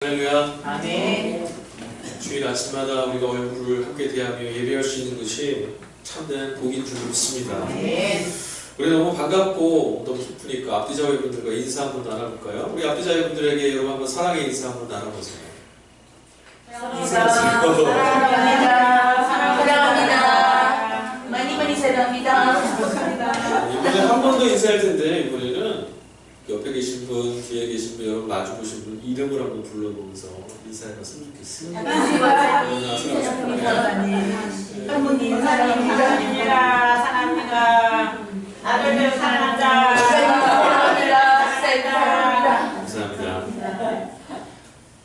할렐루야. 아멘. 주일 아침마다 우리가 얼굴을 함께 대하며 예배할 수 있는 것이 참된 복인 줄 믿습니다. 아멘. 우리 너무 반갑고 너무 기쁘니까 앞뒤자회분들과 인사 한번 나눠볼까요? 우리 앞뒤자회분들에게 여러분 한번 사랑의 인사 한번 나눠보세요. 사랑합니다. 사랑합니다. 많이 사랑합니다. 이번에 한 번 더 인사할 텐데 이번에는 옆에 계신 분, 뒤에 계신 분, 여러분 마주 보신 분 이름을 한번 불러보면서 인사해봤으면 좋겠어요. 할머니 사랑합니다. 사랑합니다. 아들들 사랑한다. 감사합니다.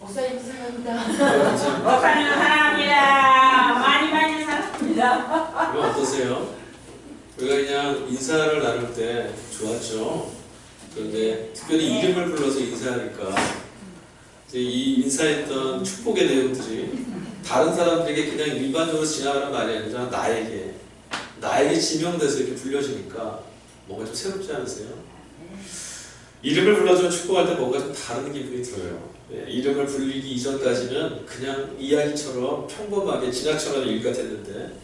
목사님 사랑합니다. 감사합니다. 목사님 사랑합니다. 많이 사랑합니다. 그럼 어떠세요? 우리가 그냥 인사를 나눌 때 좋았죠? 그런데 특별히 이름을 불러서 인사하니까 이제 이 인사했던 축복의 내용들이 다른 사람들에게 그냥 일반적으로 지나가는 말이 아니라 나에게 지명돼서 이렇게 불려지니까 뭔가 좀 새롭지 않으세요? 이름을 불러주면 축복할 때 뭔가 좀 다른 기분이 들어요. 이름을 불리기 이전까지는 그냥 이야기처럼 평범하게 지나쳐가는 일 같았는데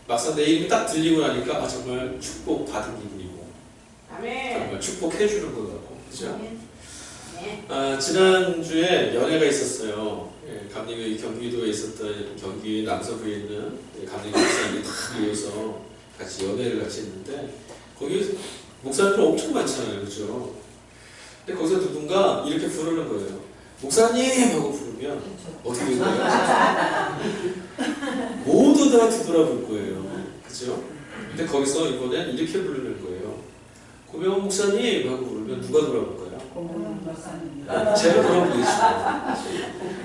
막상 내 이름이 딱 들리고 나니까 정말 축복받은 기분이고 아멘. 정말 축복해주는 것 같고, 그죠? 지난주에 연회가 있었어요. 감리교회 경기도에 있었던 경기 남서부에 있는 감리교회 목사님이 다 모여서 같이 연회를 같이 했는데 거기 목사님들 엄청 많잖아요, 그죠? 근데 거기서 누군가 이렇게 부르는 거예요. 목사님! 하고 부르면 어떻게 될까요? 모두 다 뒤돌아볼 거예요, 그죠? 근데 거기서 이번엔 이렇게 부르는 거예요. 고명원 목사님 하고 부르면 누가 돌아볼까요? 제가 돌아보겠죠.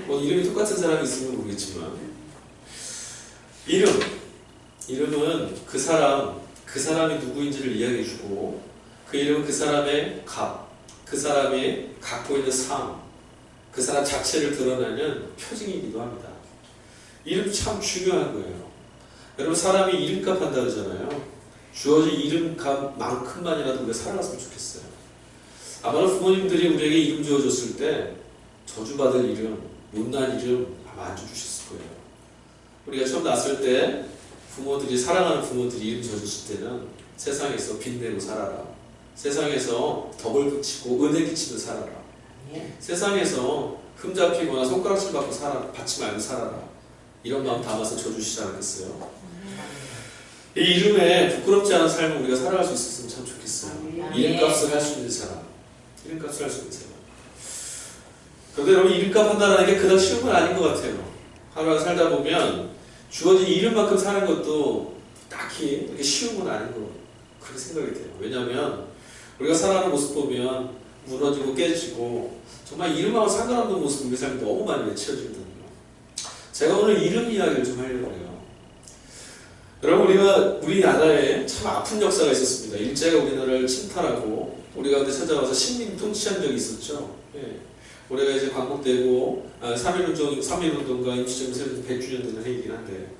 뭐 이름이 똑같은 사람이 있으면 모르겠지만 이름은 그 사람이 누구인지를 이야기해주고 그 이름은 그 사람의 그 사람이 갖고 있는 삶, 그 사람 자체를 드러내는 표징이기도 합니다. 이름 참 중요한 거예요. 여러분 사람이 이름값 한다 그러잖아요. 주어진 이름값만큼만이라도 우리가 살아갔으면 좋겠어요. 아마도 부모님들이 우리에게 이름 지어줬을 때 저주받을 이름, 못난 이름 아마 안 지어주셨을 거예요. 우리가 처음 낳았을 때 사랑하는 부모들이 이름 지어줬을 때는 세상에서 빛내고 살아라. 세상에서 덕을 그치고 은혜 끼치며 살아라. 세상에서 흠 잡히거나 손가락질 받지 말고 살아라. 이런 마음 담아서 지어주시지 않겠어요? 이 이름에 부끄럽지 않은 삶을 우리가 살아갈 수 있었으면 참 좋겠어요. 이름값을 할 수 있는 사람. 이름값을 할 수 있는 사람. 그런데 여러분 이름값 한다는 게 그닥 쉬운 건 아닌 것 같아요. 하루하루 살다 보면 주어진 이름만큼 사는 것도 딱히 그렇게 쉬운 건 아닌 거 그렇게 생각이 돼요. 왜냐하면 우리가 살아가는 모습 보면 무너지고 깨지고 정말 이름하고 상관없는 모습 우리 삶에 너무 많이 맺혀지거든요. 제가 오늘 이름 이야기를 좀 하려고 해요. 여러분 우리나라에 참 아픈 역사가 있었습니다. 일제가 우리나라를 침탈하고 우리 가운데 찾아와서 식민 통치한 적이 있었죠. 올해가 이제 광복되고 3.1운동과 임시정부 100주년 되는 해이긴 한데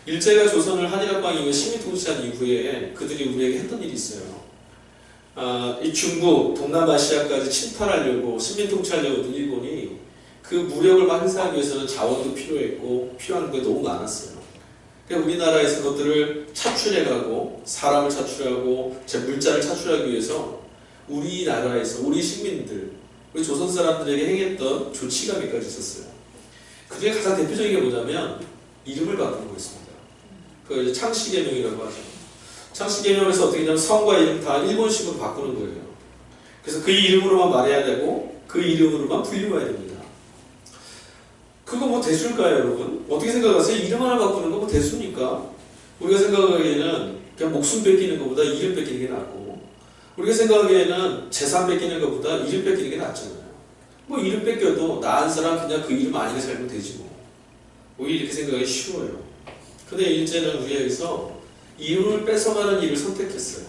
일제가 조선을 한일합방 이후에 식민 통치한 이후에 그들이 우리에게 했던 일이 있어요. 이 중국, 동남아시아까지 침탈하려고 식민 통치하려고 일본이 그 무력을 막 행사하기 위해서는 자원도 필요했고 필요한 게 너무 많았어요. 그러니까 우리나라에서 그것들을 차출해가고 사람을 차출하고 물자를 차출하기 위해서 우리나라에서 우리 식민들, 우리 조선 사람들에게 행했던 조치가 몇 가지 있었어요. 그 중에 가장 대표적인 게 뭐냐면 이름을 바꾸는 거였습니다. 그걸 이제 창씨개명이라고 하죠. 창씨개명에서 어떻게 하냐면 성과 이름 다 일본식으로 바꾸는 거예요. 그래서 그 이름으로만 말해야 되고 그 이름으로만 불리워야 됩니다. 그거 뭐 대수일까요, 여러분? 어떻게 생각하세요? 이름 하나 바꾸는 거 뭐 대수니까? 우리가 생각하기에는 그냥 목숨 뺏기는 것보다 이름 뺏기는 게 낫고, 우리가 생각하기에는 재산 뺏기는 것보다 이름 뺏기는 게 낫잖아요. 뭐 이름 뺏겨도 나은 사람 그냥 그 이름 아니게 살면 되지 뭐. 오히려 이렇게 생각하기 쉬워요. 근데 일제는 우리에게서 이름을 뺏어가는 일을 선택했어요.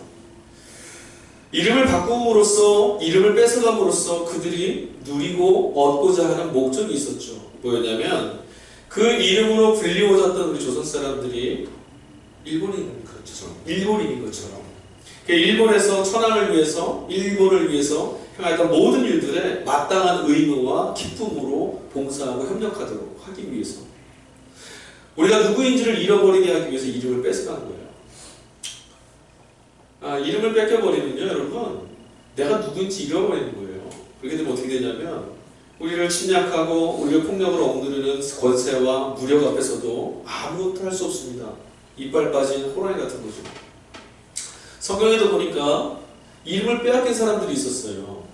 이름을 바꿈으로써, 이름을 뺏어감으로써 그들이 누리고 얻고자 하는 목적이 있었죠. 뭐였냐면 그 이름으로 불리워졌던 우리 조선 사람들이 일본인인 것처럼 일본에서 천황을 위해서 일본을 위해서 행하였던 모든 일들에 마땅한 의무와 기쁨으로 봉사하고 협력하도록 하기 위해서 우리가 누구인지를 잃어버리게 하기 위해서 이름을 뺏어가는 거예요. 이름을 뺏겨버리면요 여러분 내가 누구인지 잃어버리는 거예요. 그렇게 되면 어떻게 되냐면 우리를 침략하고 우리를 폭력으로 억누르는 권세와 무력 앞에서도 아무것도 할 수 없습니다. 이빨 빠진 호랑이 같은 거죠. 성경에도 보니까 이름을 빼앗긴 사람들이 있었어요.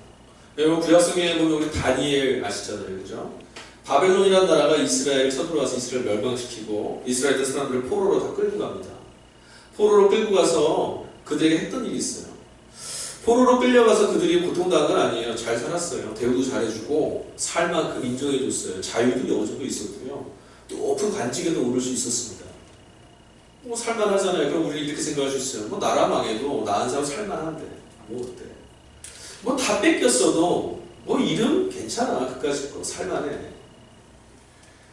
여러분 구약성경에 보면 우리 다니엘 아시잖아요. 그죠? 바벨론이라는 나라가 이스라엘을 쳐들어와서 이스라엘을 멸망시키고 이스라엘 사람들을 포로로 다 끌고 갑니다. 포로로 끌고 가서 그들에게 했던 일이 있어요. 포로로 끌려가서 그들이 고통당한 건 아니에요. 잘 살았어요. 대우도 잘해주고 살만큼 인정해줬어요. 자유도 어느 정도 있었고요. 높은 관직에도 오를 수 있었습니다. 뭐 살만하잖아요. 그럼 우리 이렇게 생각할 수 있어요. 뭐 나라 망해도 나 한 사람 살만한데 뭐 어때? 뭐 다 뺏겼어도 뭐 이름 괜찮아. 그까짓 거 살만해.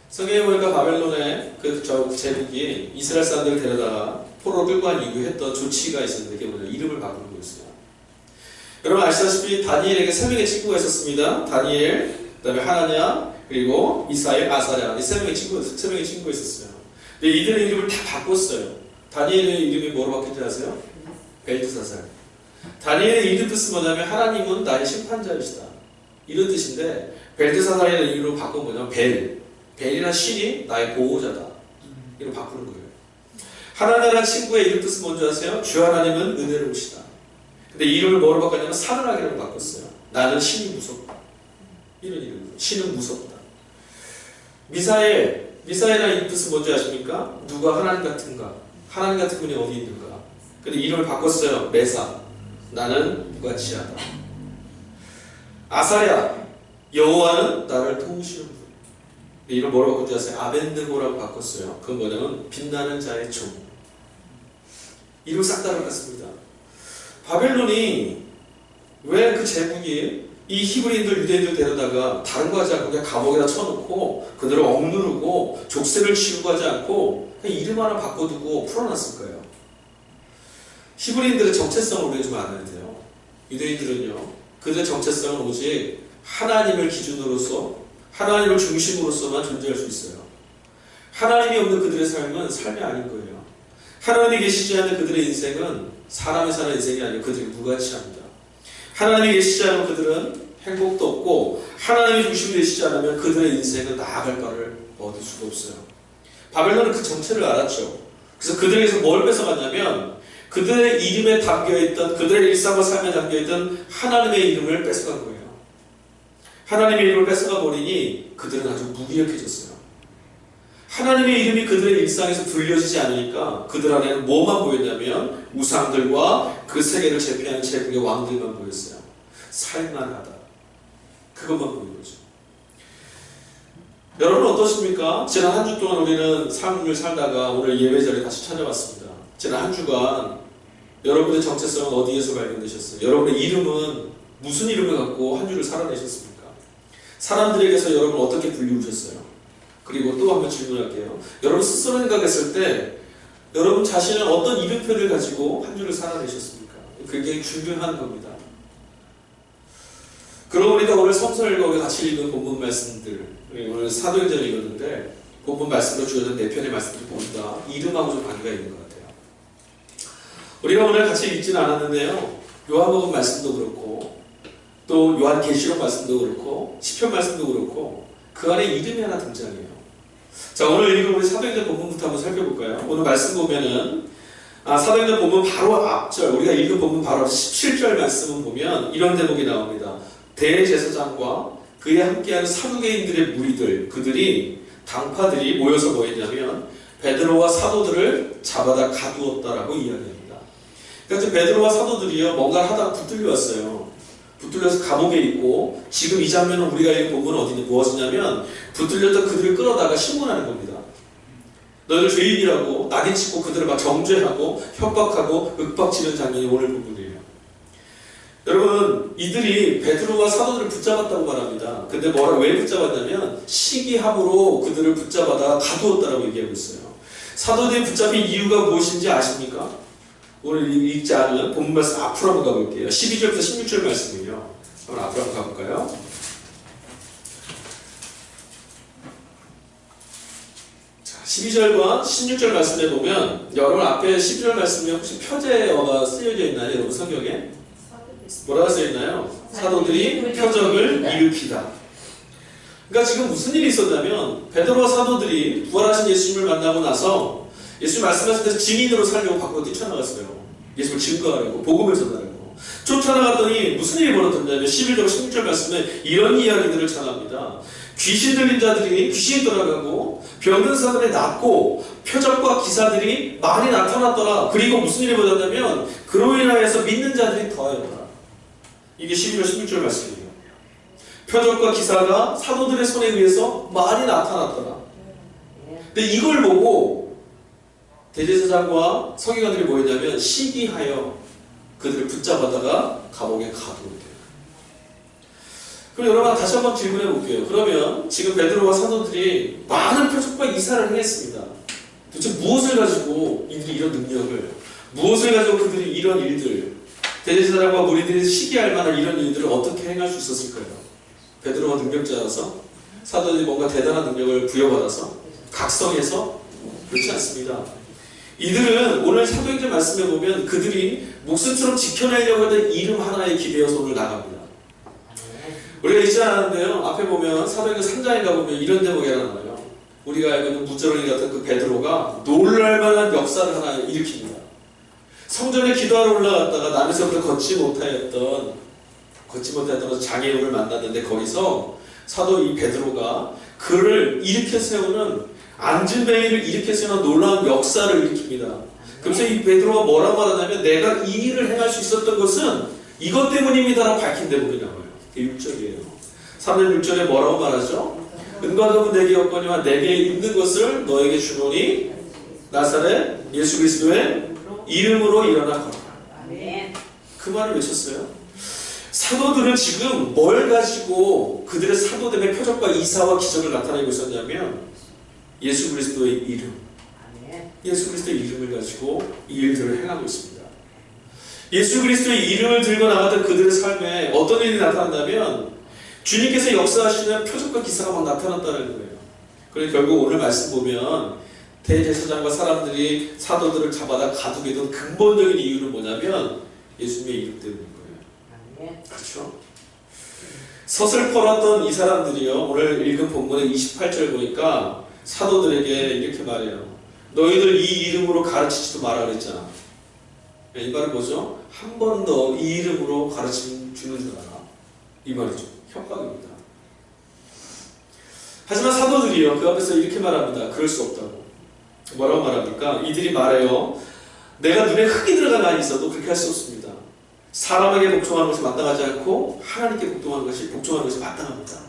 성경에 보니까 바벨론의 그 제국이 이스라엘 사람들을 데려다가 포로로 끌고 간 이후에 했던 조치가 있었는데 그게 뭐냐 이름을 바꾸는 거였어요. 여러분 아시다시피 다니엘에게 3명의 친구가 있었습니다. 다니엘, 그 다음에 하나냐, 그리고 미사엘, 아사랴 이 3명의 친구가 있었어요. 근데 이들의 이름을 다 바꿨어요. 다니엘의 이름이 뭐로 바뀐지 아세요? 벨드사살. 다니엘의 이름 뜻은 뭐냐면 하나님은 나의 심판자이시다 이런 뜻인데 벨드사살이라는 이름으로 바꾼 뭐냐면 벨이란 신이 나의 보호자다 이렇게 바꾸는 거예요. 하나냐라는 친구의 이름 뜻은 뭔지 아세요? 주 하나님은 은혜로우시다. 근데 이름을 뭐로 바꿨냐면 사르락이라고 바꿨어요. 나는 신이 무섭다 이런 이름으로. 신은 무섭다. 미사엘이라는 뜻은 뭔지 아십니까? 누가 하나님 같은가? 하나님 같은 분이 어디 있는가? 근데 이름을 바꿨어요. 메사. 나는 무가치하다. 아사랴. 여호와는 나를 도우시는 분. 이름 뭐라고 바꾼지 아세요? 아벤드고라고 바꿨어요. 그건 뭐냐면 빛나는 자의 종. 이름 싹 다 바꿨습니다. 바벨론이 왜 그 제국이 이 히브리인들 유대인들 데려다가 다른 거 하지 않고 그냥 감옥에다 쳐놓고 그들을 억누르고 족쇄를 치우고 하지 않고 그냥 이름 하나 바꿔두고 풀어놨을 거예요. 히브리인들의 정체성을 우리가 좀 알아야 돼요. 유대인들은요 그들의 정체성은 오직 하나님을 기준으로서 하나님을 중심으로서만 존재할 수 있어요. 하나님이 없는 그들의 삶은 삶이 아닌 거예요. 하나님이 계시지 않는 그들의 인생은 사람이 사는 인생이 아니고 그들이 무가치합니다. 하나님이 계시지 않으면 그들은 행복도 없고 하나님이 중심이 되시지 않으면 그들의 인생은 나아갈 바를 얻을 수가 없어요. 바벨론은 그 정체를 알았죠. 그래서 그들에게서 뭘 뺏어갔냐면 그들의 이름에 담겨있던 그들의 일상과 삶에 담겨있던 하나님의 이름을 뺏어간 거예요. 하나님의 이름을 뺏어가 버리니 그들은 아주 무기력해졌어요. 하나님의 이름이 그들의 일상에서 들려지지 않으니까 그들 안에는 뭐만 보였냐면 우상들과 그 세계를 제패하는 제국의 왕들만 보였어요. 살만하다. 그것만 보인 거죠. 여러분 어떠십니까? 지난 한 주 동안 우리는 삶을 살다가 오늘 예배 자리에 다시 찾아왔습니다. 지난 한 주간 여러분의 정체성은 어디에서 발견되셨어요? 여러분의 이름은 무슨 이름을 갖고 한 주를 살아내셨습니까? 사람들에게서 여러분 어떻게 불리우셨어요? 그리고 또 한번 질문할게요. 여러분 스스로 생각했을 때 여러분 자신은 어떤 이름표를 가지고 한 주를 살아내셨습니까? 굉장히 중요한 겁니다. 그러고 보니까 오늘 성서일과 같이 읽은 본문 말씀들 오늘 사도행전을 읽었는데 본문 말씀으로 주어진 4편의 말씀들 보니까 이름하고 좀 관계가 있는 것 같아요. 우리가 오늘 같이 읽지는 않았는데요. 요한복음 말씀도 그렇고 또 요한계시록 말씀도 그렇고 시편 말씀도 그렇고 그 안에 이름이 하나 등장해요. 자, 오늘 읽은 우리 사도행전 본문부터 한번 살펴볼까요? 오늘 말씀 보면은 사도행전 본문 바로 앞절 우리가 읽은 본문 바로 17절 말씀을 보면 이런 대목이 나옵니다. 대제사장과 그에 함께하는 사두개인들의 무리들 그들이 당파들이 모여서 뭐 했냐면 베드로와 사도들을 잡아다 가두었다라고 이야기합니다. 그러니까 베드로와 사도들이요 뭔가를 하다가 붙들려왔어요. 붙들려서 감옥에 있고 지금 이 장면은 우리가 읽은 본문은 어디냐 무엇이냐면 붙들렸던 그들을 끌어다가 신문하는 겁니다. 너희들 죄인이라고 낙인 찍고 그들을 막 정죄하고 협박하고 윽박지르는 장면이 오늘 본문이에요. 여러분 이들이 베드로와 사도들을 붙잡았다고 말합니다. 근데 왜 붙잡았냐면 시기함으로 그들을 붙잡아다 가두었다라고 얘기하고 있어요. 사도들이 붙잡힌 이유가 무엇인지 아십니까? 오늘 읽지 않은 본문 말씀 앞으로 한번 가볼게요. 12절부터 16절 말씀이요. 한번 앞으로 한번 가볼까요? 12절과 16절 말씀에 보면 여러분 앞에 12절 말씀에 혹시 표제어가 쓰여져 있나요? 여러분 성경에? 뭐라고 쓰여있나요? 사도들이 표적을 일으키다. 그러니까 지금 무슨 일이 있었냐면 베드로와 사도들이 부활하신 예수님을 만나고 나서 예수님 말씀하신 데서 증인으로 살려고 밖으로 뛰쳐나갔어요. 예수님을 증거하려고 복음을 전하려고 쫓아나갔더니 무슨 일이 벌어졌냐면 11절 16절 말씀에 이런 이야기들을 전합니다. 귀신 들린 자들이 귀신이 떠나가고 병든 사람이 낫고 표적과 기사들이 많이 나타났더라. 그리고 무슨 일이 벌어졌냐면 그로 인하여서 믿는 자들이 더하였더라. 이게 12절 16절 말씀이에요. 표적과 기사가 사도들의 손에 의해서 많이 나타났더라. 근데 이걸 보고 대제사장과 서기관들이 뭐였냐면 시기하여 그들을 붙잡아다가 감옥에 가두었대요. 그럼 여러분 다시 한번 질문해 볼게요. 그러면 지금 베드로와 사도들이 많은 표적과 이사를 행했습니다. 도대체 무엇을 가지고 이들이 이런 능력을, 무엇을 가지고 그들이 이런 일들, 대제사장과 무리들이 시기할 만한 이런 일들을 어떻게 행할 수 있었을까요? 베드로가 능력자여서 사도들이 뭔가 대단한 능력을 부여받아서 각성해서 그렇지 않습니다. 이들은 오늘 사도행전 말씀에 보면 그들이 목숨처럼 지켜내려고 하는 이름 하나에 기대어서 오늘 나갑니다. 우리가 잊지 않았는데요. 앞에 보면 사도행전 3장에 가보면 이런 대목이 하나 나와요. 우리가 알고 있는 무저렁이 같은 그 베드로가 놀랄만한 역사를 하나 일으킵니다. 성전에 기도하러 올라갔다가 남에서부터 걷지 못하였던 장애인을 만났는데 거기서 사도 이 베드로가 그를 일으켜 세우는 안진뱅이를 일으켜 세우는 놀라운 역사를 일으킵니다. 그래서 이 베드로가 뭐라고 말하냐면 내가 이 일을 행할 수 있었던 것은 이것 때문입니다라고 밝힌 대목이 나와요. 6절이에요. 3절 6절에 뭐라고 말하죠? 은과 금은 내게 없거니와 내게 있는 것을 너에게 주노니 나사렛 예수 그리스도의 이름으로 일어나 걸어라. 그 말을 외쳤어요. 사도들은 지금 뭘 가지고 그들의 사도됨의 표적과 이사와 기적을 나타내고 있었냐면 예수 그리스도의 이름, 예수 그리스도의 이름을 가지고 이 일들을 행하고 있습니다. 예수 그리스도의 이름을 들고 나가던 그들의 삶에 어떤 일이 나타난다면 주님께서 역사하시는 표적과 기사가 막 나타났다는 거예요. 그래서 결국 오늘 말씀 보면 대제사장과 사람들이 사도들을 잡아다 가두게 된 근본적인 이유는 뭐냐면 예수님의 이름 때문인 거예요. 그렇죠? 서슬퍼렀던 이 사람들이요, 오늘 읽은 본문의 28절 보니까 사도들에게 이렇게 말해요. 너희들 이 이름으로 가르치지도 마라 그랬잖아. 이 말은 뭐죠? 한 번 더 이 이름으로 가르치면 주는 줄 알아. 이 말이죠. 협박입니다. 하지만 사도들이요, 그 앞에서 이렇게 말합니다. 그럴 수 없다고. 뭐라고 말합니까? 이들이 말해요. 내가 눈에 흙이 들어가 나 있어도 그렇게 할 수 없습니다. 사람에게 복종하는 것이 마땅하지 않고 하나님께 복종하는 것이 마땅합니다.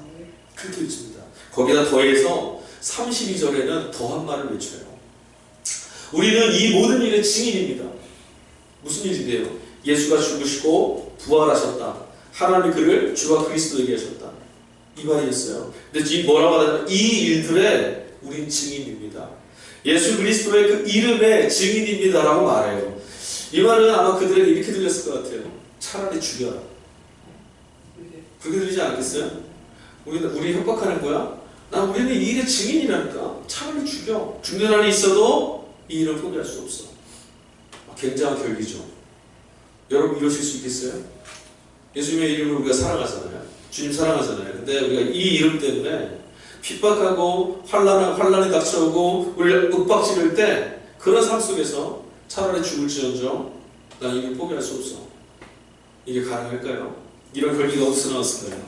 그렇게 있습니다. 거기다 더해서 32절에는 더한 말을 외쳐요. 우리는 이 모든 일의 증인입니다. 무슨 일인데요? 예수가 죽으시고 부활하셨다. 하나님이 그를 주와 그리스도에게 하셨다. 이 말이었어요. 근데 이 뭐라고 하냐면 이 일들의 우린 증인입니다. 예수 그리스도의 그 이름의 증인입니다라고 말해요. 이 말은 아마 그들에게 이렇게 들렸을 것 같아요. 차라리 죽여라. 그렇게 들리지 않겠어요? 우리 협박하는 거야? 우리는 이 일의 증인이라니까. 차라리 죽여. 죽는 한이 있어도 이 일을 포기할 수 없어. 굉장한 결기죠. 여러분 이러실 수 있겠어요? 예수님의 이름을 우리가 사랑하잖아요. 주님 사랑하잖아요. 근데 우리가 이 이름 때문에 핍박하고 환란이 닥쳐오고 우리가 윽박지를 때 그런 삶 속에서 차라리 죽을지언정 난 이를 포기할 수 없어. 이게 가능할까요? 이런 결기가 어디서 나왔을까요?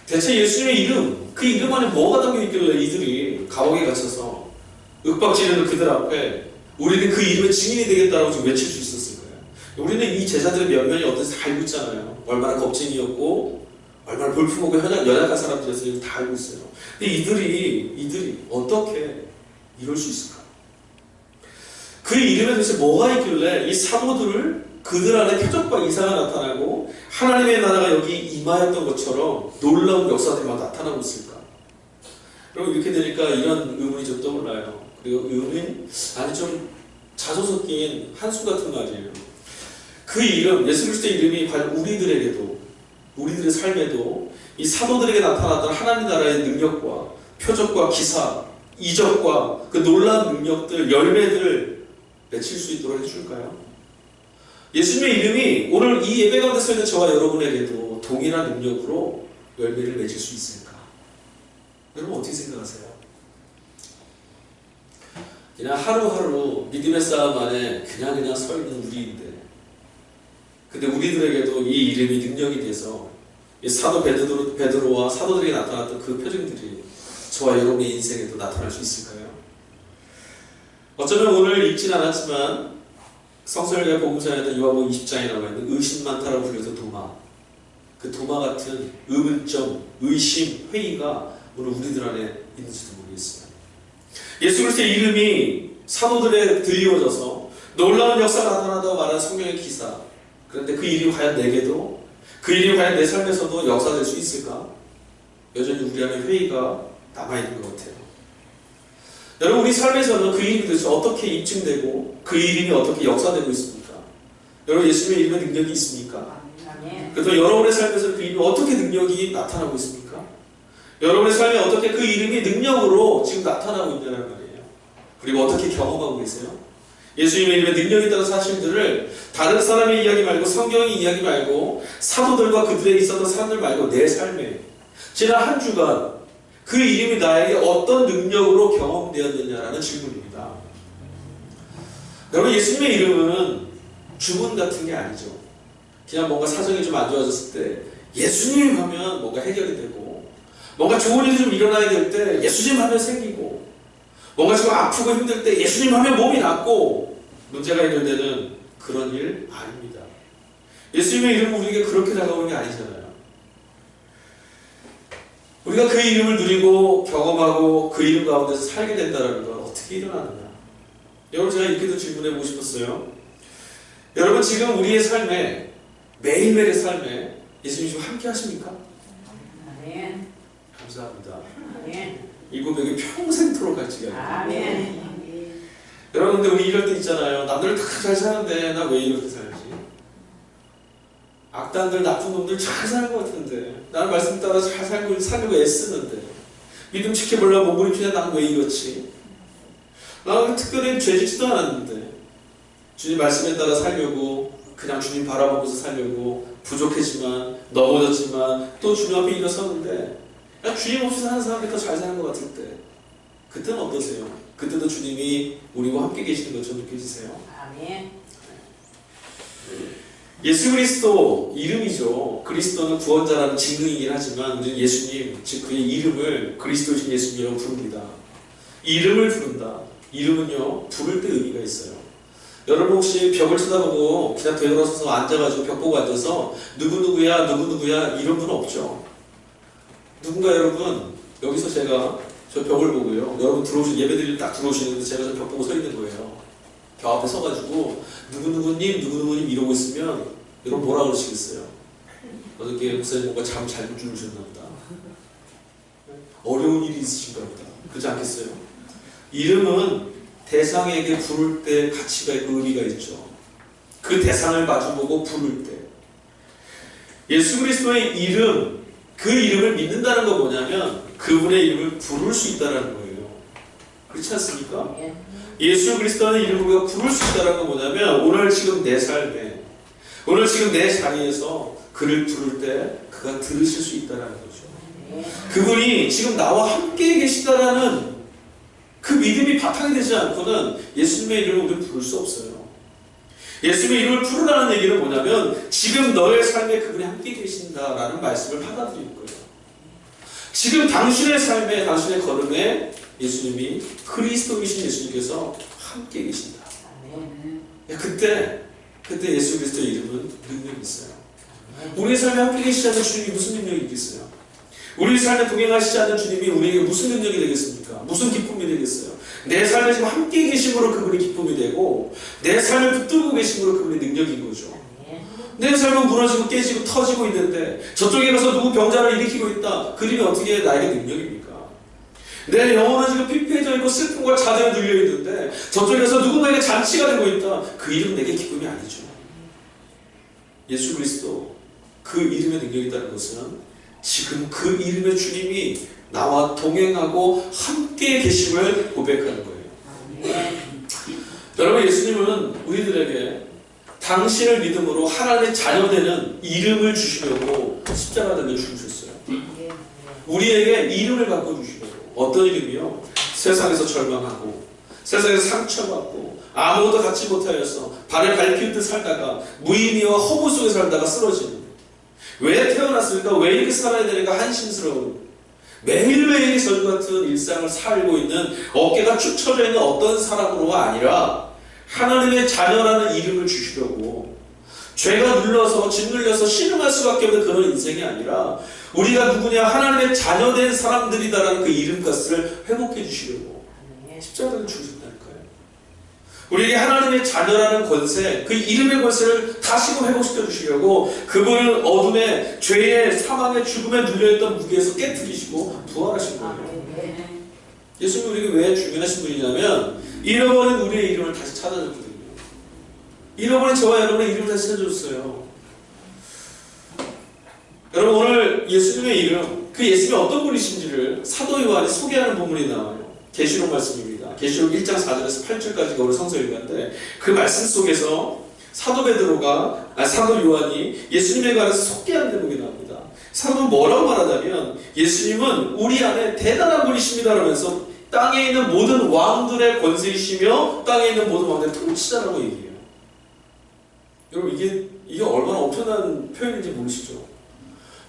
대체 예수님의 이름, 그 이름 안에 뭐가 담겨있길래 이들이 감옥에 갇혀서 윽박지르는 그들 앞에 우리는 그 이름의 증인이 되겠다고 좀 외칠 수 있었을 거예요. 우리는 이 제자들의 면면이 어떤지 다 알고 있잖아요. 얼마나 겁쟁이였고 얼마나 볼품없고 연약한 사람들이었어요. 다 알고 있어요. 근데 이들이 어떻게 이럴 수 있을까? 그 이름에 도대체 뭐가 있길래 이 사도들을 그들 안에 표적과 이사가 나타나고 하나님의 나라가 여기 임하였던 것처럼 놀라운 역사들이 막 나타나고 있을까? 그럼 이렇게 되니까 이런 의문이 좀 떠올라요. 그리고 의문이 아니 좀 자조 섞인 한숨 같은 말이에요. 그 이름, 예수 그리스도의 이름이 과연 우리들에게도, 우리들의 삶에도 이 사도들에게 나타났던 하나님 나라의 능력과 표적과 기사, 이적과 그 놀라운 능력들, 열매들 맺힐 수 있도록 해줄까요? 예수님의 이름이 오늘 이 예배 가운데 서 있는 저와 여러분에게도 동일한 능력으로 열매를 맺을 수 있을까? 여러분 어떻게 생각하세요? 그냥 하루하루 믿음의 싸움 안에 그냥 서 있는 우리인데, 근데 우리들에게도 이 이름이 능력이 돼서 이 사도 베드로와 사도들에게 나타났던 그 표정들이 저와 여러분의 인생에도 나타날 수 있을까요? 어쩌면 오늘 읽진 않았지만 성서열과 복음서에는 요한복음 20장에 나와 있는 의심 많다라고 불려서 도마, 그 도마 같은 의문점, 의심, 회의가 오늘 우리들 안에 있는지도 모르겠어요. 예수 그리스도의 이름이 사도들에 들리워져서 놀라운 역사가 나타난다고 말하는 성경의 기사, 그런데 그 이름이 과연 내게도, 그 이름이 과연 내 삶에서도 역사될 수 있을까? 여전히 우리 안에 회의가 남아있는 것 같아요. 여러분, 우리 삶에서는 그 이름이 도대체 어떻게 입증되고 그 이름이 어떻게 역사되고 있습니까? 여러분, 예수님의 이름에 능력이 있습니까? 아멘. 그래서 여러분의 삶에서 그 이름이 어떻게 능력이 나타나고 있습니까? 여러분의 삶에 어떻게 그 이름이 능력으로 지금 나타나고 있냐는 말이에요. 그리고 어떻게 경험하고 계세요? 예수님의 이름에 능력이 있다는 사실들을 다른 사람의 이야기 말고, 성경의 이야기 말고, 사도들과 그들에 있었던 사람들 말고 내 삶에 지난 한 주간 그 이름이 나에게 어떤 능력으로 경험되었느냐라는 질문입니다. 여러분, 예수님의 이름은 주문 같은 게 아니죠. 그냥 뭔가 사정이 좀 안 좋아졌을 때 예수님 하면 뭔가 해결이 되고, 뭔가 좋은 일이 좀 일어나야 될 때 예수님 하면 생기고, 뭔가 지금 아프고 힘들 때 예수님 하면 몸이 낫고, 문제가 해결되는 그런 일 아닙니다. 예수님의 이름은 우리에게 그렇게 다가오는 게 아니잖아요. 우리가 그 이름을 누리고 경험하고 그 이름 가운데서 살게 된다는 건 어떻게 일어나느냐? 여러분, 제가 이렇게도 질문해 보고 싶었어요. 여러분, 지금 우리의 삶에, 매일매일의 삶에 예수님 지금 함께 하십니까? 아멘. 감사합니다. 아멘. 이 고백이 평생토록 갈지가. 아멘. 여러분, 근데 우리 이럴 때 있잖아요. 남들 다 잘 사는데 나 왜 이렇게 살지? 악단들, 나쁜 놈들 잘 사는 것 같은데, 나는 말씀 따라 잘 살려고 애쓰는데, 믿음 지켜보려고 몸부림치냐, 나는 왜 이렇지? 나는 특별히 죄짓지도 않았는데, 주님 말씀에 따라 살려고, 그냥 주님 바라보면서 살려고, 부족했지만, 넘어졌지만, 또 주님 앞에 일어섰는데, 주님 없이 사는 사람이 더 잘 사는 것 같을 때, 그때는 어떠세요? 그때도 주님이 우리와 함께 계시는 것처럼 느껴지세요? 아멘. 예수 그리스도 이름이죠. 그리스도는 구원자라는 직능이긴 하지만 우리는 예수님, 즉 그의 이름을 그리스도이신 예수님이라고 부릅니다. 이름을 부른다. 이름은요, 부를 때 의미가 있어요. 여러분 혹시 벽을 쳐다보고 그냥 되돌아서서 앉아가지고 벽 보고 앉아서 누구누구야 누구누구야 이런 분 없죠? 누군가 여러분, 여기서 제가 저 벽을 보고요, 여러분 예배드릴 딱 들어오시는데 제가 저 벽 보고 서 있는 거예요. 벽 앞에 서가지고 누구누구님 누구누구님 이러고 있으면 여러분 뭐라 그러시겠어요? 어저께 목사님 뭔가 잠 잘못 주무셨나 보다, 어려운 일이 있으신가 보다, 그렇지 않겠어요? 이름은 대상에게 부를 때 가치가 있고 의미가 있죠. 그 대상을 마주보고 부를 때, 예수 그리스도의 이름, 그 이름을 믿는다는 건 뭐냐면 그분의 이름을 부를 수 있다는 거예요. 그렇지 않습니까? 예수 그리스도의 이름을 우리가 부를 수 있다는 건 뭐냐면 오늘 지금 내 삶에, 오늘 지금 내 자리에서 그를 부를 때 그가 들으실 수 있다는 거죠. 그분이 지금 나와 함께 계시다라는 그 믿음이 바탕이 되지 않고는 예수님의 이름을 우리는 부를 수 없어요. 예수님의 이름을 부르라는 얘기는 뭐냐면 지금 너의 삶에 그분이 함께 계신다라는 말씀을 받아들이는 거예요. 지금 당신의 삶에, 당신의 걸음에 예수님이, 그리스도이신 예수님께서 함께 계신다. 그때 예수 그리스도의 이름은 능력이 있어요. 우리의 삶에 함께 계시지 않는 주님이 무슨 능력이 있겠어요? 우리 삶에 동행하시지 않는 주님이 우리에게 무슨 능력이 되겠습니까? 무슨 기쁨이 되겠어요? 내 삶에 지금 함께 계심으로 그분이 기쁨이 되고, 내 삶을 붙들고 계심으로 그분이 능력인 거죠. 내 삶은 무너지고 깨지고 터지고 있는데 저쪽에 가서 누구 병자를 일으키고 있다. 그림이 어떻게 나에게 능력입니까? 내 영혼은 지금 피폐해져 있고 슬픔과 좌절에 눌려 있는데 저쪽에 가서 누군가에게 잔치가 되고 있다. 그 이름은 내게 기쁨이 아니죠. 예수 그리스도, 그 이름의 능력이 있다는 것은 지금 그 이름의 주님이 나와 동행하고 함께 계심을 고백하는 거예요. 여러분, 예수님은 우리들에게 당신을 믿음으로 하나님의 자녀되는 이름을 주시려고 십자가 달려 죽으셨어요. 우리에게 이름을 바꿔주시려고. 어떤 이름이요? 세상에서 절망하고 세상에서 상처받고 아무것도 갖지 못하여서 발을 밟히듯 살다가 무의미와 허무 속에 살다가 쓰러지는, 왜 태어났을까? 왜 이렇게 살아야 되는가? 한심스러운, 매일매일 저주 같은 일상을 살고 있는, 어깨가 축 처져 있는 어떤 사람으로가 아니라 하나님의 자녀라는 이름을 주시려고, 죄가 눌러서 짓눌려서 신음할 수밖에 없는 그런 인생이 아니라 우리가 누구냐? 하나님의 자녀된 사람들이다라는 그 이름값을 회복해 주시려고 십자가에 죽으셨다니까요. 우리에게 하나님의 자녀라는 권세, 그 이름의 권세를 다시금 회복시켜 주시려고 그분을 어둠의 죄의 사망의 죽음에 눌려있던 무게에서 깨뜨리시고 부활하신 거예요. 예수님이 우리에게 왜 중요하신 분이냐면 잃어버린 우리의 이름을 다시 찾아줬거든요. 잃어버린 저와 여러분의 이름을 다시 찾아줬어요. 여러분, 오늘 예수님의 이름, 그 예수님이 어떤 분이신지를 사도 요한이 소개하는 부분이 나와요. 계시록 말씀입니다. 계시록 1장 4절에서 8절까지가 오늘 성서 읽는데, 그 말씀 속에서 사도 요한이 예수님에 관해서 소개하는 대목이 나옵니다. 사도는 뭐라고 말하냐면 예수님은 우리 안에 대단한 분이십니다 라면서 땅에 있는 모든 왕들의 권세이시며 땅에 있는 모든 왕들의 통치자라고 얘기해요. 여러분, 이게 얼마나 엄청난 표현인지 모르시죠?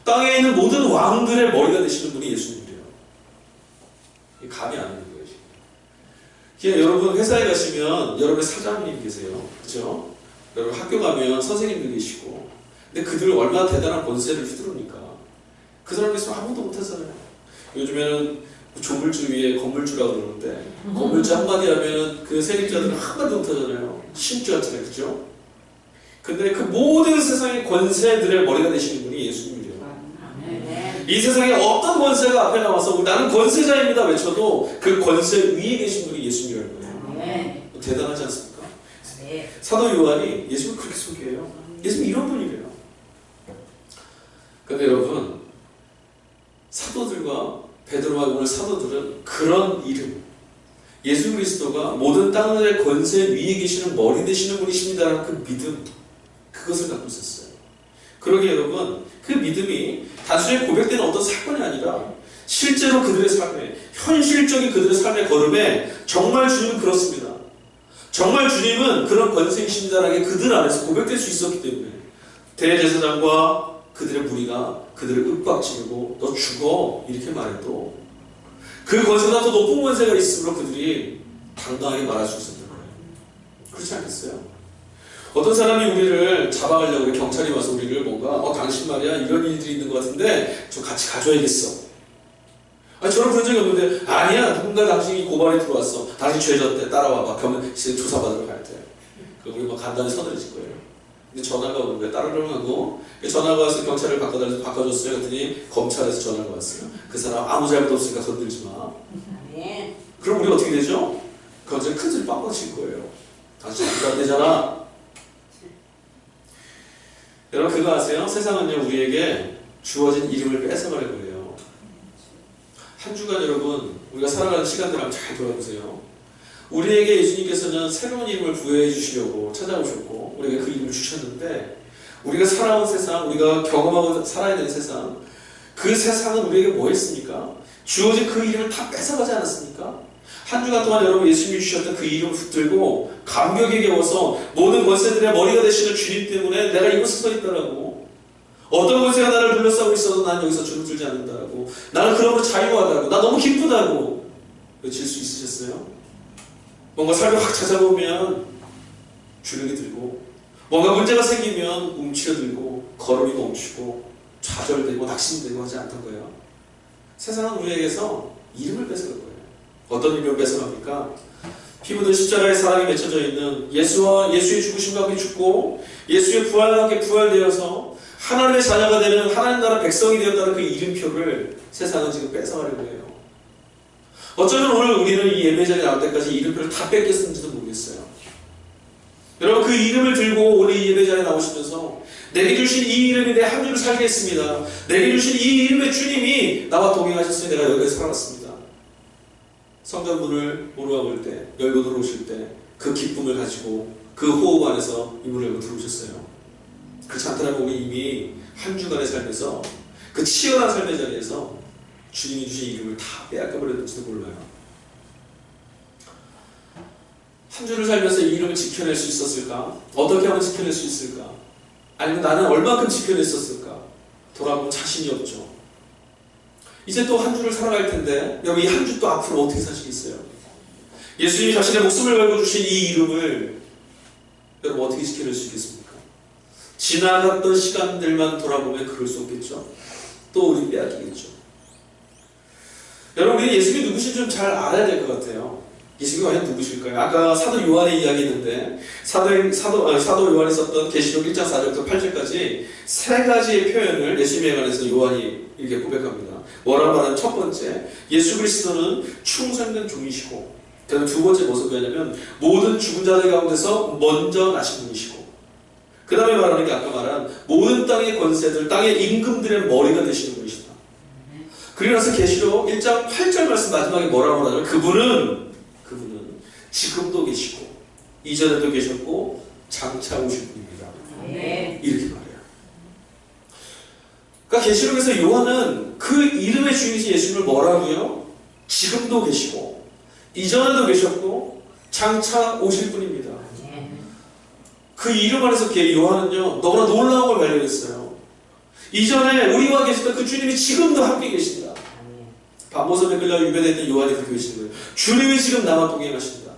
땅에 있는 모든 왕들의 머리가 되시는 분이 예수님이래요. 이게 감이 안 오는 거예요, 지금. 여러분, 회사에 가시면 여러분의 사장님이 계세요. 그렇죠? 여러분, 학교 가면 선생님들 계시고, 근데 그들 얼마나 대단한 권세를 휘두릅니까? 그 사람 있으면 아무도 못하잖아요. 요즘에는 조물주 위에 건물주라고 그러는데, 건물주 한마디 하면 그 세입자들은 한마디도 못하잖아요. 심주 하잖아요. 그죠? 근데 그 모든 세상의 권세들의 머리가 되시는 분이 예수님이래요. 이 세상에 어떤 권세가 앞에 나와서 나는 권세자입니다 외쳐도 그 권세 위에 계신 분이 예수님이라는 거예요. 대단하지 않습니까? 사도 요한이 예수님을 그렇게 소개해요. 예수님 이런 분이래요. 그런데 여러분, 사도들과 베드로와 오늘 사도들은 그런 이름, 예수 그리스도가 모든 땅의 권세 위에 계시는 머리 되시는 분이십니다라는 그 믿음, 그것을 갖고 있었어요. 그러기에 여러분, 그 믿음이 단순히 고백되는 어떤 사건이 아니라 실제로 그들의 삶에, 현실적인 그들의 삶의 걸음에 정말 주님은 그렇습니다. 정말 주님은 그런 권세이십니다라는 게 그들 안에서 고백될 수 있었기 때문에 대제사장과 그들의 무리가 그들을 윽박지르고 너 죽어 이렇게 말해도 그 권세보다 더 높은 권세가 있으므로 그들이 당당하게 말할 수 있었던 거예요. 그렇지 않겠어요? 어떤 사람이 우리를 잡아가려고 경찰이 와서 우리를 뭔가 당신 말이야 이런 일들이 있는 것 같은데 좀 같이 가줘야겠어. 아니 저는 그런 적이 없는데 아니야 누군가 당신이 고발이 들어왔어. 당신 죄졌대 따라와봐. 그러면 조사받으러 가야 돼. 그럼 우리 막 간단히 서두르질 거예요. 근데 전화가 오는 거예요. 따르려고 하고 전화가 와서 경찰을 바꿔달라서 바꿔줬어요. 그랬더니 검찰에서 전화가 왔어요. 그 사람 아무 잘못 없으니까 건들지 마. 그럼 우리 어떻게 되죠? 경찰이 큰 소리 빵빵 칠 거예요. 당신 안 되잖아. 여러분 그거 아세요? 세상은요 우리에게 주어진 이름을 뺏어가는 거예요. 한 주간 여러분 우리가 살아가는 시간들 한번 잘 돌아보세요. 우리에게 예수님께서는 새로운 이름을 부여해 주시려고 찾아오셨고 우리에게 그 이름을 주셨는데 우리가 살아온 세상, 우리가 경험하고 살아야 되는 세상, 그 세상은 우리에게 뭐 했습니까? 주어진 그 이름을 다 뺏어가지 않았습니까? 한 주간 동안 여러분 예수님이 주셨던 그 이름을 붙들고 감격에 겨워서 모든 권세들의 머리가 되시는 주님 때문에 내가 이곳에 서 있다라고, 어떤 권세가 나를 둘러싸고 있어도 난 여기서 주눅들지 않는다라고, 나는 그러므로 자유하다고, 나 너무 기쁘다고 외칠 수 있으셨어요? 뭔가 삶을 확 찾아보면 주눅이 들고 뭔가 문제가 생기면 움츠려들고 걸음이 멈추고 좌절되고 낙심되고 하지 않던 거예요. 세상은 우리에게서 이름을 뺏어갈 거예요. 어떤 이름을 뺏어갑니까? 피 묻은 십자가의 사랑이 맺혀져 있는 예수와 예수의 죽으심과 함께 죽고 예수의 부활과 함께 부활되어서 하나님의 자녀가 되는 하나님 나라 백성이 되었다는 그 이름표를 세상은 지금 뺏어가려고 해요. 어쩌면 오늘 우리는 이 예배자리에 나올 때까지 이름표를 다 뺏겼는지도 모르겠어요. 여러분 그 이름을 들고 오늘 이 예배자리에 나오시면서 내게 주신 이 이름이 내 한 주를 살게 했습니다. 내게 주신 이 이름의 주님이 나와 동행하셨으니 내가 여기서 살았습니다. 성전문을 오르가 볼 때, 열고 들어오실 때 그 기쁨을 가지고 그 호흡 안에서 이 문을 열고 들어오셨어요. 그렇지 않더라면 우리 이미 한 주간의 삶에서 그 치열한 삶의 자리에서 주님이 주신 이름을 다 빼앗겨 버렸는지도 몰라요. 한 주를 살면서 이 이름을 지켜낼 수 있었을까? 어떻게 하면 지켜낼 수 있을까? 아니면 나는 얼마큼 지켜냈었을까? 돌아보면 자신이 없죠. 이제 또 한 주를 살아갈 텐데 여러분 이 한 주 또 앞으로 어떻게 사시겠어요? 예수님이 자신의 목숨을 걸고 주신 이 이름을 여러분 어떻게 지켜낼 수 있겠습니까? 지나갔던 시간들만 돌아보면 그럴 수 없겠죠. 또 우리 빼앗기겠죠. 여러분 우리 예수님이 누구신지 좀 잘 알아야 될 것 같아요. 예수님이 과연 누구실까요? 아까 사도 요한의 이야기했는데 사도 요한이 썼던 계시록 1장 4절부터 8절까지 세 가지의 표현을 예수님에 관해서 요한이 이렇게 고백합니다. 뭐라고 말하면 첫 번째, 예수 그리스도는 충성된 종이시고, 그다음 두 번째 무슨 거냐면 모든 죽은 자들 가운데서 먼저 나신 분이시고, 그 다음에 말하는 게 아까 말한 모든 땅의 권세들, 땅의 임금들의 머리가 되시는 분이시다. 그리고 나서 계시록 1장 8절 말씀 마지막에 뭐라고 하냐면 그분은 지금도 계시고 이전에도 계셨고 장차 오실 분입니다. 이렇게 말해요. 그러니까 계시록에서 요한은 그 이름의 주인이신 예수님을 뭐라고요? 지금도 계시고 이전에도 계셨고 장차 오실 분입니다. 그 이름 안에서 요한은요 너무나 놀라운 걸 발견했어요. 이전에 우리와 계셨던 그 주님이 지금도 함께 계신다. 밤모섬에 끌려 유배되어 있던 요한이 그렇게 계시는 거예요. 주님이 지금 나와 동행하신다.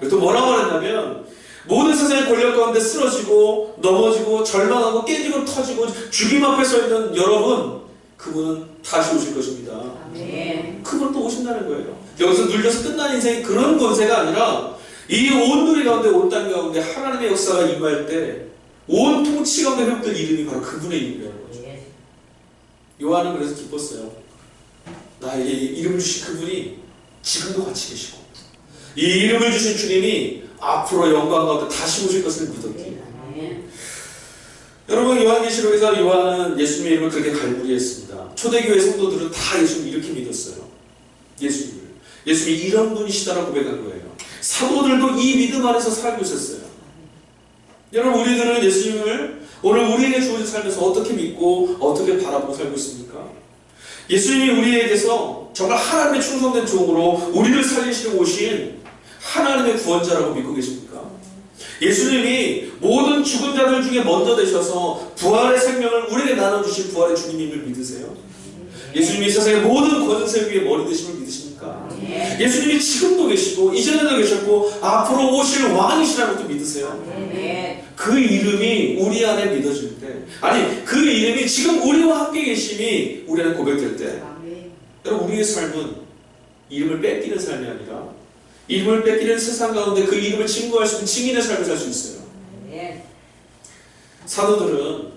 또 뭐라고 말했냐면 모든 세상의 권력 가운데 쓰러지고 넘어지고 절망하고 깨지고 터지고 죽임 앞에 서 있는 여러분, 그분은 다시 오실 것입니다. 그분은 또 오신다는 거예요. 여기서 눌려서 끝난 인생이 그런 권세가 아니라 이 온 누리 가운데 온 땅 가운데 하나님의 역사가 임할 때 온 통치 가운데 회복될 이름이 바로 그분의 이름이라는 거죠. 요한은 그래서 기뻤어요. 나에게 이름을 주신 그분이 지금도 같이 계시고 이 이름을 주신 주님이 앞으로 영광 가운데 다시 오실 것을 믿었기에. 여러분 요한계시록에서 요한은 예수님의 이름을 그렇게 갈무리했습니다. 초대교회 성도들은 다 예수님을 이렇게 믿었어요. 예수님이 이런 분이시다라고 고백한 거예요. 사도들도 이 믿음 안에서 살고 있었어요. 여러분 우리들은 예수님을 오늘 우리에게 주어진 삶에서 어떻게 믿고 어떻게 바라보고 살고 있습니까? 예수님이 우리에게서 정말 하나님의 충성된 종으로 우리를 살리시려 오신 하나님의 구원자라고 믿고 계십니까? 예수님이 모든 죽은 자들 중에 먼저 되셔서 부활의 생명을 우리에게 나눠주신 부활의 주님임을 믿으세요? 예수님이 세상의 모든 권세 위에 머리 되심을 믿으십니까? 예수님이 지금도 계시고 이전에도 계셨고 앞으로 오실 왕이시라는 것도 믿으세요? 그 이름이 우리 안에 믿어질 때, 아니 그 이름이 지금 우리와 함께 계심이 우리 안에 고백될 때, 여러분 우리의 삶은 이름을 뺏기는 삶이 아니라 이름을 뺏기는 세상 가운데 그 이름을 증거할 수 있는 증인의 삶을 살 수 있어요. 사도들은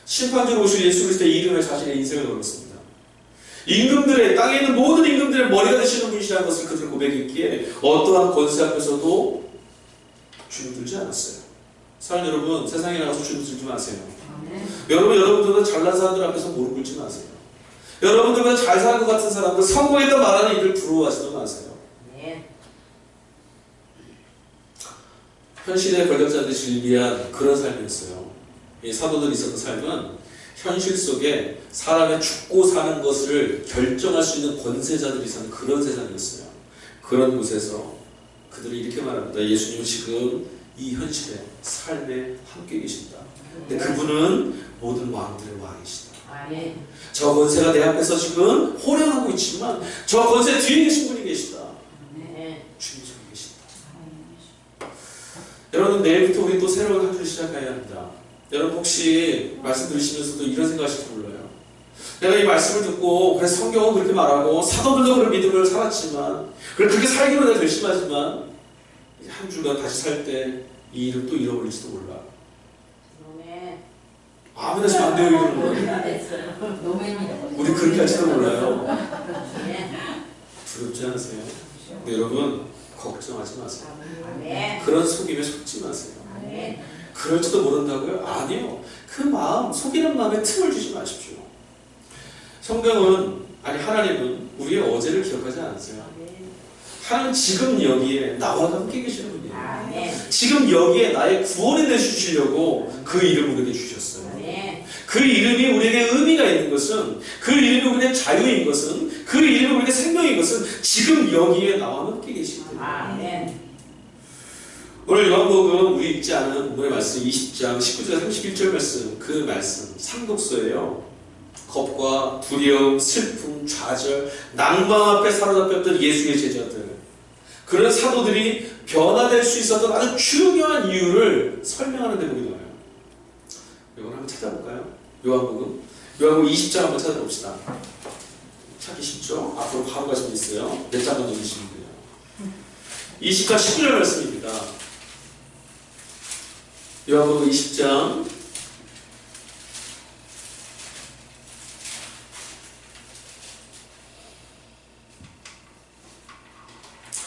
심판주로 오실 예수 그리스도의 이름에 자신의 인생을 걸었습니다. 임금들의, 땅에 있는 모든 임금들의 머리가 되시는 분이시라는 것을 그들 고백했기에 어떠한 권세 앞에서도 주눅들지 않았어요. 사랑하는 여러분, 세상에 나가서 주눅들지 마세요. 여러분들보다 잘난 사람들 앞에서 무릎 꿇지 마세요. 여러분들보다 잘 사는 것 같은 사람들, 성공했다 말하는 이들 부러워하지도 마세요. 현실의 권력자들이 즐기한 그런 삶이었어요. 이 사도들이 있었던 삶은 현실 속에 사람의 죽고 사는 것을 결정할 수 있는 권세자들이 사는 그런 세상이었어요. 그런 곳에서 그들이 이렇게 말합니다. 예수님은 지금 이 현실의 삶에 함께 계신다. 근데 그분은 모든 왕들의 왕이시다. 저 권세가 내 앞에서 지금 호령하고 있지만 저 권세 뒤에 계신 분이 계시다. 주님 저기 계신다. 여러분 내일부터 우리 또 새로운 한 주를 시작해야 합니다. 여러분 혹시 말씀 들으시면서도 이런 생각하실지 몰라요. 내가 이 말씀을 듣고 그래 성경은 그렇게 말하고 사도들도 그런 믿음을 살았지만 그래 그렇게 살기로 내가 결심하지만 한 주가 다시 살 때 이 일을 또 잃어버릴지도 몰라. 아멘 하시면 안 돼요. 이러면 우리 그렇게 할지도 몰라요. 두렵지 않으세요? 근데 여러분 걱정하지 마세요. 그런 속임에 속지 마세요. 그럴지도 모른다고요? 아니요. 그 마음, 속이는 마음에 틈을 주지 마십시오. 성경은, 아니 하나님은 우리의 어제를 기억하지 않으세요. 하나님은 지금 여기에 나와 함께 계시는 분이에요. 아멘. 지금 여기에 나의 구원이 되주시려고 그 이름을 우리에게 주셨어요. 아멘. 그 이름이 우리에게 의미가 있는 것은, 그 이름이 우리에게 자유인 것은, 그 이름이 우리에게 생명인 것은 지금 여기에 나와 함께 계시기 때문에. 아멘. 오늘 요한복음 우리 읽지 않은 본문의 말씀 20장 19절 31절 말씀, 그 말씀 상독서예요. 겁과 두려움, 슬픔, 좌절, 낭망 앞에 사로잡혔던 예수의 제자들, 그런 사도들이 변화될 수 있었던 아주 중요한 이유를 설명하는 대목이 나와요. 이걸 한번 찾아볼까요? 요한복음 20장 한번 찾아봅시다. 찾기 쉽죠? 앞으로 바로 가시면 있어요. 몇 장만 넘기시면 돼요. 20장 19절 말씀입니다. 요한복음 20장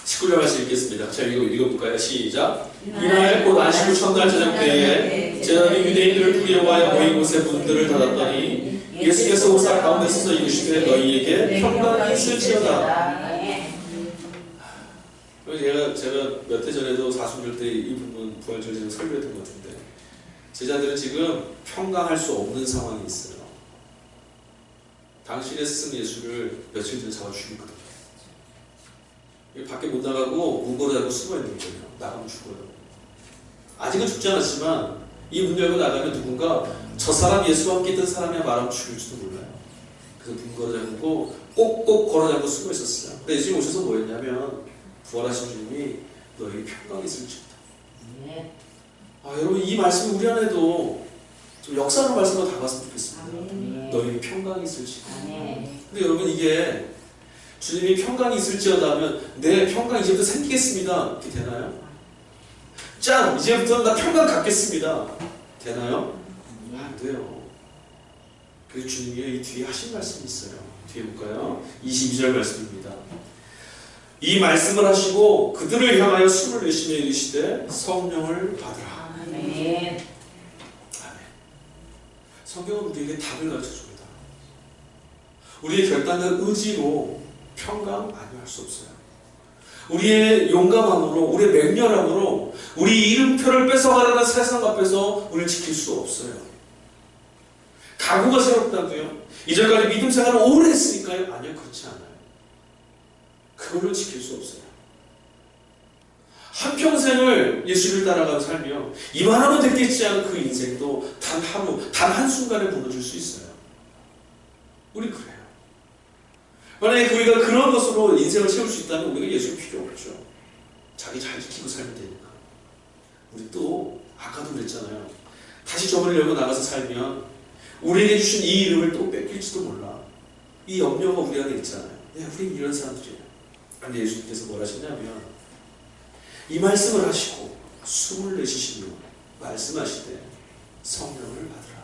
19절 말씀 읽겠습니다. 자, 읽어볼까요? 시작. 이날 곧 안식일 첫날 저녁 때에 제자들이 유대인들을 두려워하여 모인 곳에 문들을 닫았더니 예수께서 오사 가운데 서서 이르시되 너희에게 평강이 있을지어다. 제가 몇 해 전에도 사순절 때 이 부분 부활절에서 설교했던 것 같은데, 제자들은 지금 평강할 수 없는 상황이 있어요. 당신의 스승 예수를 며칠 전에 잡아 죽였거든요. 밖에 못 나가고 문 걸어 닫고 숨어 있는 거예요. 나가면 죽어요. 아직은 죽지 않았지만 이 문 열고 나가면 누군가 저 사람 예수와 함께 있던 사람이 말하면 죽일지도 몰라요. 그래서 문 걸어 닫고 꼭꼭 걸어 닫고 숨어 있었어요. 근데 예수님 오셔서 뭐 했냐면, 부활하신 주님이 너희 평강이 있을지어다. 여러분, 이 말씀이 우리 안에도 좀 역사로 말씀으로 다가왔으면 좋겠습니다. 너희 평강이 있을지어다. 근데 여러분, 이게 주님이 평강이 있을지어다 하면 내 평강 이제부터 생기겠습니다, 이렇게 되나요? 짠! 이제부터 나 평강 갖겠습니다, 되나요? 안 돼요. 그래서 주님이 이 뒤에 하신 말씀이 있어요. 뒤에 볼까요? 22절 말씀입니다. 이 말씀을 하시고 그들을 향하여 숨을 내쉬며 이르시되 성령을 받으라. 아멘. 아멘. 성경은 우리에게 답을 가르쳐줍니다. 우리의 결단과 의지로 평강 아니할 수 없어요. 우리의 용감함으로, 우리의 맹렬함으로 우리 이름표를 뺏어가려는 세상 앞에서 우리를 지킬 수 없어요. 각오가 새롭다고요? 이전까지 믿음 생활을 오래 했으니까요? 아니요, 그렇지 않아요. 그걸로 지킬 수 없어요. 한평생을 예수를 따라가며 살며 이만하면 됐겠지 않은 그 인생도 단 하루, 단 한순간에 무너질 수 있어요. 우리 그래요. 만약에 우리가 그런 것으로 인생을 채울 수 있다면 우리가 예수 필요 없죠. 자기 잘 지키고 살면 되니까. 우리 또 아까도 그랬잖아요. 다시 저문을 열고 나가서 살면 우리에게 주신 이 이름을 또 뺏길지도 몰라. 이 염려가 우리 안에 있잖아요. 우리 이런 사람들이에요. 그런데 예수님께서 뭘 하셨냐면, 이 말씀을 하시고 숨을 내쉬시며 말씀하시되 성령을 받으라.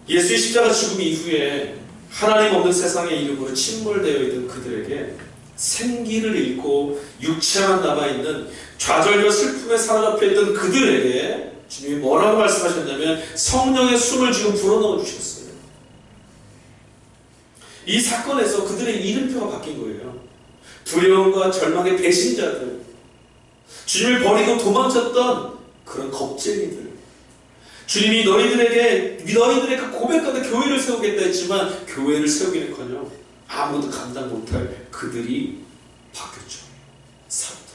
예수의 십자가 죽음 이후에 하나님 없는 세상의 이름으로 침몰되어 있던 그들에게 생기를 잃고 육체만 남아있는 좌절과 슬픔에 사로잡혀 있던 그들에게 주님이 뭐라고 말씀하셨냐면 성령의 숨을 지금 불어넣어 주셨어요. 이 사건에서 그들의 이름표가 바뀐 거예요. 두려움과 절망의 배신자들, 주님을 버리고 도망쳤던 그런 겁쟁이들, 주님이 너희들의 그 고백 가운데 교회를 세우겠다 했지만 교회를 세우기는커녕 아무도 감당 못할 그들이 바뀌었죠. 사람들.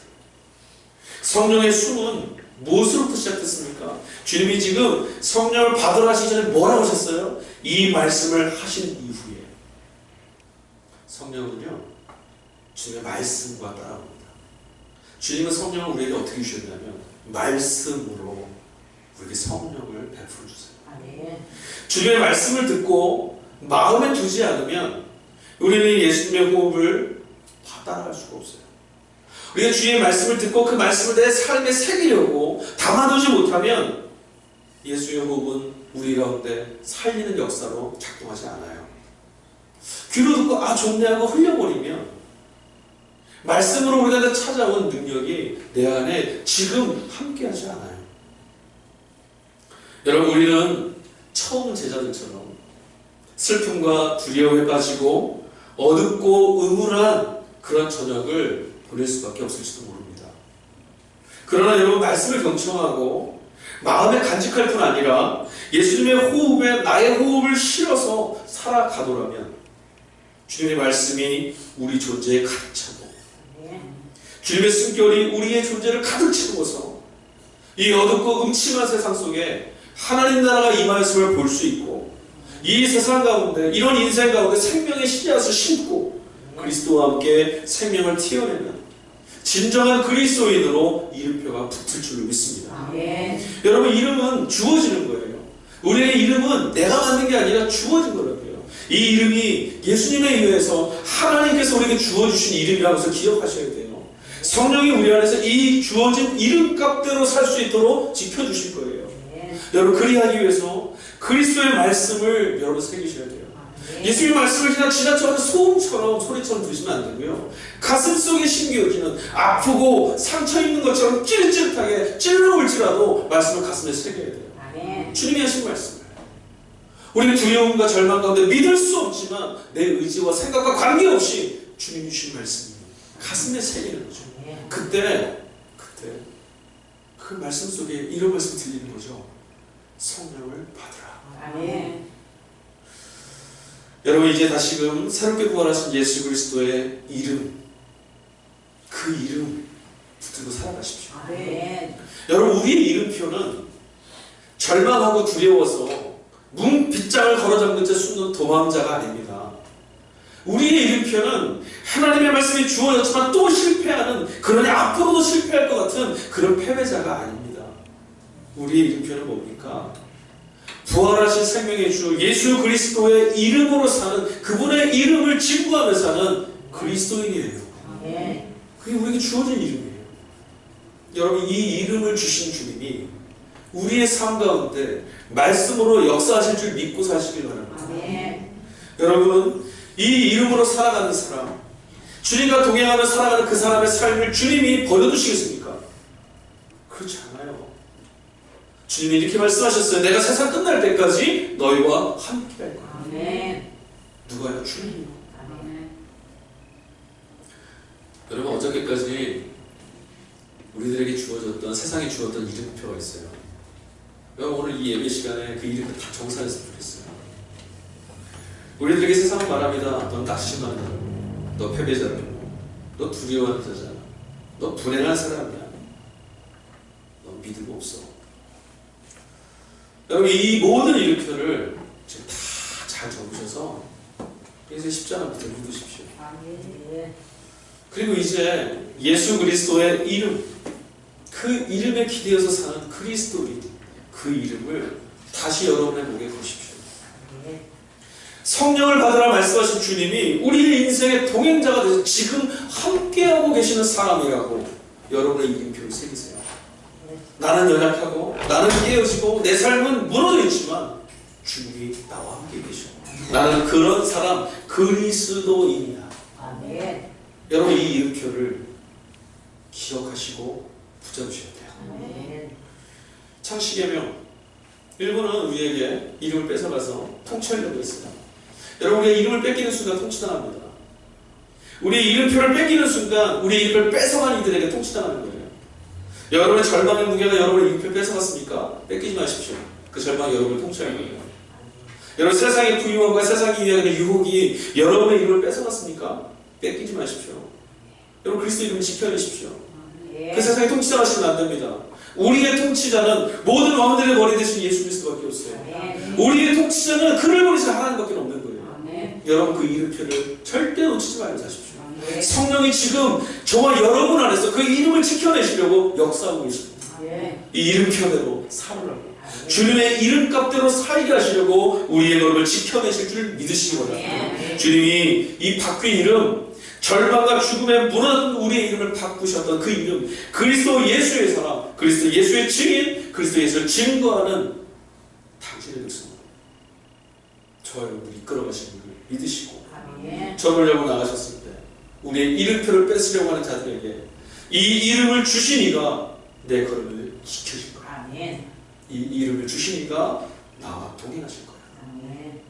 성령의 숨은 무엇으로부터 시작됐습니까? 주님이 지금 성령을 받으러 하시기 전에 뭐라고 하셨어요? 이 말씀을 하신 이후에. 성령은요, 주님의 말씀과 따라옵니다. 주님은 성령을 우리에게 어떻게 주셨냐면 말씀으로 우리에게 성령을 베풀어 주세요. 주님의 말씀을 듣고 마음에 두지 않으면 우리는 예수님의 호흡을 따라갈 수가 없어요. 우리가 주의 말씀을 듣고 그 말씀을 내 삶에 새기려고 담아두지 못하면 예수의 호흡은 우리 가운데 살리는 역사로 작동하지 않아요. 귀로 듣고 좋네 하고 흘려버리면 말씀으로 우리가 찾아온 능력이 내 안에 지금 함께하지 않아요. 여러분, 우리는 처음 제자들처럼 슬픔과 두려움에 빠지고 어둡고 음울한 그런 저녁을 보낼 수밖에 없을지도 모릅니다. 그러나 여러분, 말씀을 경청하고 마음에 간직할 뿐 아니라 예수님의 호흡에 나의 호흡을 실어서 살아가노라면 주님의 말씀이 우리 존재에 가득 차고 주님의 숨결이 우리의 존재를 가득 채우어서 이 어둡고 음침한 세상 속에 하나님 나라가 임하였음을 볼 수 있고, 이 세상 가운데, 이런 인생 가운데 생명의 씨앗을 심고 그리스도와 함께 생명을 튀어내는 진정한 그리스도인으로 이름표가 붙을 줄로 믿습니다. 아멘. 여러분, 이름은 주어지는 거예요. 우리의 이름은 내가 만든 게 아니라 주어진 거라고요. 이 이름이 예수님에 의해서 하나님께서 우리에게 주어주신 이름이라는 것을 기억하셔야 돼요. 성령이 우리 안에서 이 주어진 이름값대로 살 수 있도록 지켜주실 거예요. 여러분, 그리하기 위해서 그리스도의 말씀을 여러분 새기셔야 돼요. 예수님의 말씀을 그냥 지나쳐가는 소음처럼, 소리처럼 들으시면 안 되고요. 가슴 속에 심겨지는 아프고 상처 있는 것처럼 찌릿찌릿하게 찔러올지라도 말씀을 가슴에 새겨야 돼요. 주님이 하신 말씀을 우리는 두려움과 절망 가운데 믿을 수 없지만 내 의지와 생각과 관계없이 주님 주신 말씀이 가슴에 새기는 거죠. 그때 그 말씀 속에 이런 말씀 들리는 거죠. 성령을 받으라. 아멘. 여러분, 이제 다시금 새롭게 부활하신 예수 그리스도의 이름, 그 이름 붙들고 살아가십시오. 아멘. 여러분, 우리의 이름표는 절망하고 두려워서 빗장을 걸어잡는 채 숨는 도망자가 아닙니다. 우리의 이름표는 하나님의 말씀이 주어졌지만 또 실패하는, 그러니 앞으로도 실패할 것 같은 그런 패배자가 아닙니다. 우리의 이름표는 뭡니까? 부활하신 생명의 주 예수 그리스도의 이름으로 사는, 그분의 이름을 증거하며 사는 그리스도인이에요. 그게 우리에게 주어진 이름이에요. 여러분, 이 이름을 주신 주님이 우리의 삶 가운데 말씀으로 역사하실 줄 믿고 사시길 바랍니다. 여러분, 이 이름으로 살아가는 사람, 주님과 동행하며 살아가는 그 사람의 삶을 주님이 버려두시겠습니까? 그렇지 않아요. 주님이 이렇게 말씀하셨어요. 내가 세상 끝날 때까지 너희와 함께 할 거야. 아멘. 누가요? 주님이요. 아멘. 여러분, 어저께까지 우리들에게 주어졌던, 세상에 주었던 이름표가 있어요. 여러분, 오늘 이 예배 시간에 그 이름을 다 정산했으면 좋겠어요. 우리들에게 세상은 말합니다. 넌 낙심하는 사람, 너 패배자라고, 너 두려워하는 자잖아, 너 불행한 사람이야, 너 믿음 없어. 여러분, 이 모든 이름표를 지금 다 잘 적으셔서 이제 십자가 밑에 묻으십시오. 아멘. 그리고 이제 예수 그리스도의 이름, 그 이름에 기대어서 사는 그리스도인, 그 이름을 다시 여러분의 목에 거십시오. 성령을 받으라 말씀하신 주님이 우리의 인생의 동행자가 돼서 지금 함께하고 계시는 사람이라고 여러분의 이름표를 새기세요. 나는 연약하고 나는 깨어지고 내 삶은 무너져 있지만 주님이 나와 함께 계셔. 나는 그런 사람, 그리스도인이야. 아멘. 여러분, 이 이름표를 기억하시고 붙잡으셔야 돼요. 아멘. 창시계명, 일본은 우리에게 이름을 뺏어가서 통치하려고 했어요. 여러분, 우리의 이름을 뺏기는 순간 통치당합니다. 우리의 이름표를 뺏기는 순간 우리의 이름을 뺏어간 이들에게 통치당하는 거예요. 여러분의 절망의 무게가 여러분의 이름표를 뺏어갔습니까? 뺏기지 마십시오. 그 절망이 여러분을 통치하는 거예요. 여러분, 세상의 부유함과 세상이 위하는 유혹이 여러분의 이름을 뺏어갔습니까? 뺏기지 마십시오. 여러분, 그리스도 이름을 지켜내십시오. 그 세상에 통치당하시면 안 됩니다. 우리의 통치자는 모든 왕들의 머리 대신 예수 그리스도밖에 없어요. 우리의 통치자는 그를 버리신 하나님밖에 없는 거예요. 여러분, 그 이름표를 절대 놓치지 말고 사십시오. 성령이 지금 저와 여러분 안에서 그 이름을 지켜내시려고 역사하고 계십니다. 이 이름표대로 살으라고, 주님의 이름값대로 살게 하시려고 우리의 걸음을 지켜내실 줄 믿으시기 바랍니다. 주님이 이 바뀐 이름, 절망과 죽음에 무너진 우리의 이름을 바꾸셨던 그 이름, 그리스도 예수의 사람, 그리스도 예수의 증인, 그리스도 예수를 증거하는 당신의 백성, 저와 여러분을 이끌어 가시는 것을 믿으시고 저물려고 나가셨을 때 우리의 이름표를 뺏으려고 하는 자들에게 이 이름을 주신 이가 내 걸음을 지켜줄 거야. 이 이름을 주시니까 나와 동행하실 거예요. 아멘.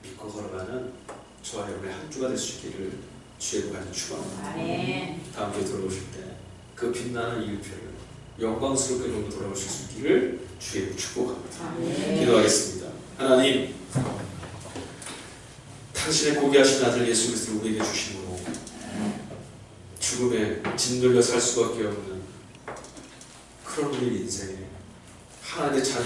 믿고 걸어가는 저와 여러분의 한 주가 될 수 있기를 주의 이름으로 축원합니다. 아멘. 다음 주에 돌아오실 때 그 빛나는 이름표를 영광스럽게 놓고 돌아오실 수 있기를 주의 이름으로 축복합니다. 아멘. 기도하겠습니다. 하나님, 당신의 고귀하신 아들 예수 그리스도를 우리에게 주심으로 죽음에 짓눌려 살 수밖에 없는 그런 우리 인생에 하나님의 자녀